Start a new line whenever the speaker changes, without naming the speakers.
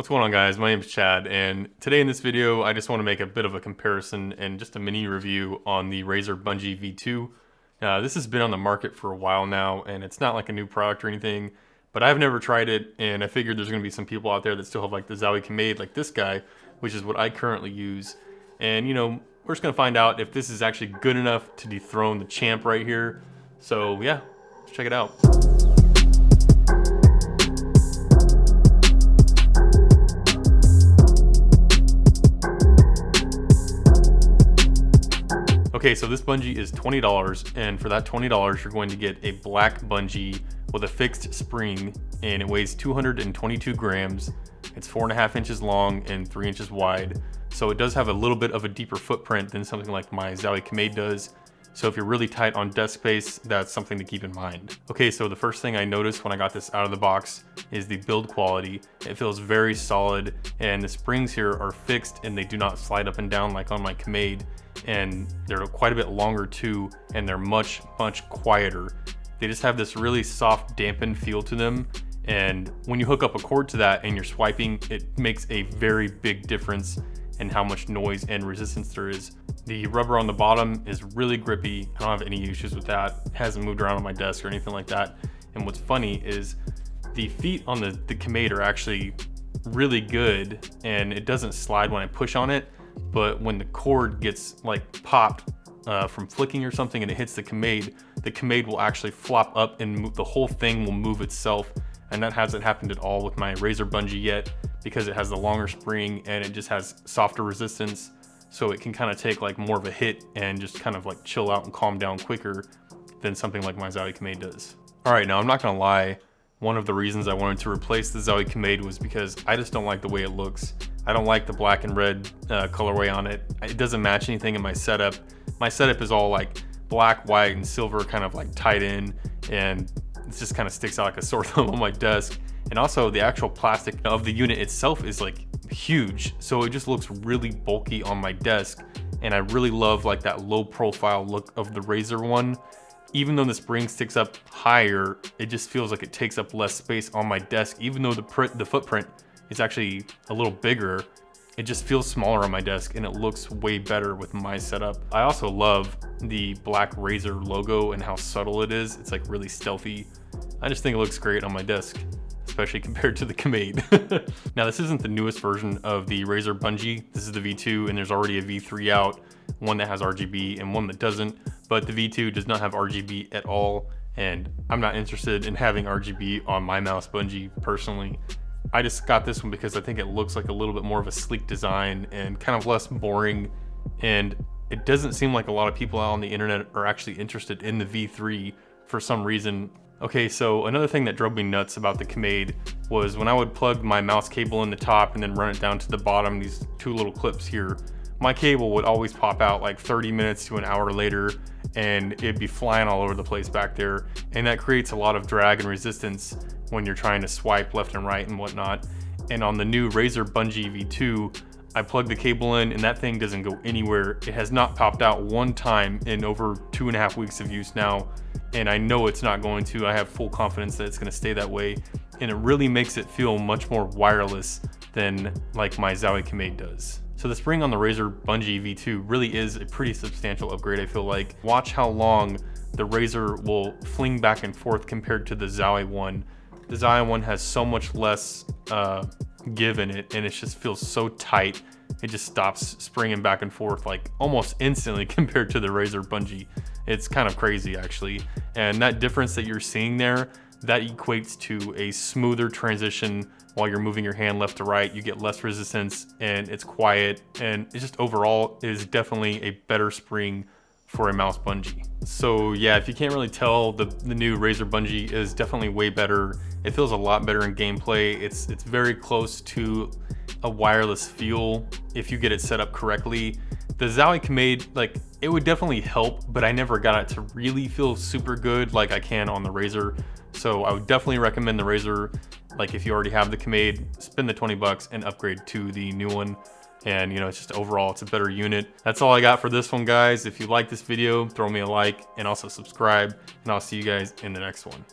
What's going on, guys? My name is Chad, and today in this video I just want to make a bit of a comparison and just a mini review on the Razer Bungee V2. This has been on the market for a while now, and it's not like a new product or anything, but I've never tried it, and I figured there's going to be some people out there that still have like the Zowie Camade, like this guy, which is what I currently use. And you know, we're just going to find out if this is actually good enough to dethrone the champ right here. So yeah, let's check it out. Okay, so this bungee is $20, and for that $20, you're going to get a black bungee with a fixed spring, and it weighs 222 grams. It's 4.5 inches long and 3 inches wide, so it does have a little bit of a deeper footprint than something like my Zowie Camade does. So if you're really tight on desk space, that's something to keep in mind. Okay, so the first thing I noticed when I got this out of the box is the build quality. It feels very solid, and the springs here are fixed and they do not slide up and down like on my Camade. And they're quite a bit longer too, and they're much quieter. They just have this really soft, dampened feel to them, and when you hook up a cord to that and you're swiping, it makes a very big difference in how much noise and resistance there is. The rubber on the bottom is really grippy. I don't have any issues with that. It hasn't moved around on my desk or anything like that. And what's funny is the feet on the Camade are actually really good, and it doesn't slide when I push on it. But when the cord gets like popped from flicking or something and it hits the Camade will actually flop up and move, the whole thing will move itself. And that hasn't happened at all with my Razer Bungee yet, because it has the longer spring and it just has softer resistance. So it can kind of take like more of a hit and just kind of like chill out and calm down quicker than something like my Zowie Camade does. All right, now I'm not gonna lie. One of the reasons I wanted to replace the Zowie Camade was because I just don't like the way it looks. I don't like the black and red colorway on it. It doesn't match anything in my setup. My setup is all like black, white, and silver kind of like tied in, and it just kind of sticks out like a sore thumb on my desk. And also the actual plastic of the unit itself is like huge, so it just looks really bulky on my desk. And I really love like that low profile look of the Razer one. Even though the spring sticks up higher, it just feels like it takes up less space on my desk. Even though the footprint is actually a little bigger, it just feels smaller on my desk, and it looks way better with my setup. I also love the black Razer logo and how subtle it is. It's like really stealthy. I just think it looks great on my desk, especially compared to the Camade. Now, this isn't the newest version of the Razer Bungee. This is the V2, and there's already a V3 out, one that has RGB and one that doesn't. But the V2 does not have RGB at all, and I'm not interested in having RGB on my mouse bungee personally. I just got this one because I think it looks like a little bit more of a sleek design and kind of less boring, and it doesn't seem like a lot of people out on the internet are actually interested in the V3 for some reason. Okay, so another thing that drove me nuts about the Camade was when I would plug my mouse cable in the top and then run it down to the bottom, these two little clips here, my cable would always pop out like 30 minutes to an hour later, and it'd be flying all over the place back there. And that creates a lot of drag and resistance when you're trying to swipe left and right and whatnot. And on the new Razer Bungee V2, I plug the cable in and that thing doesn't go anywhere. It has not popped out one time in over 2.5 weeks of use now. And I know it's not going to. I have full confidence that it's gonna stay that way. And it really makes it feel much more wireless than like my Zowie Camade does. So the spring on the Razer Bungee V2 really is a pretty substantial upgrade, I feel like. Watch how long the Razer will fling back and forth compared to the Zowie one. The Zowie one has so much less give in it, and it just feels so tight. It just stops springing back and forth like almost instantly compared to the Razer Bungee. It's kind of crazy actually. And that difference that you're seeing there, that equates to a smoother transition while you're moving your hand left to right. You get less resistance, and it's quiet, and it just overall is definitely a better spring for a mouse bungee. So yeah, if you can't really tell, the new Razer Bungee is definitely way better. It feels a lot better in gameplay. It's very close to a wireless feel if you get it set up correctly. The Zowie Camade, like, it would definitely help, but I never got it to really feel super good like I can on the Razer. So I would definitely recommend the Razer. Like, if you already have the Camade, spend the 20 bucks and upgrade to the new one. And you know, it's just overall, it's a better unit. That's all I got for this one, guys. If you like this video, throw me a like and also subscribe, and I'll see you guys in the next one.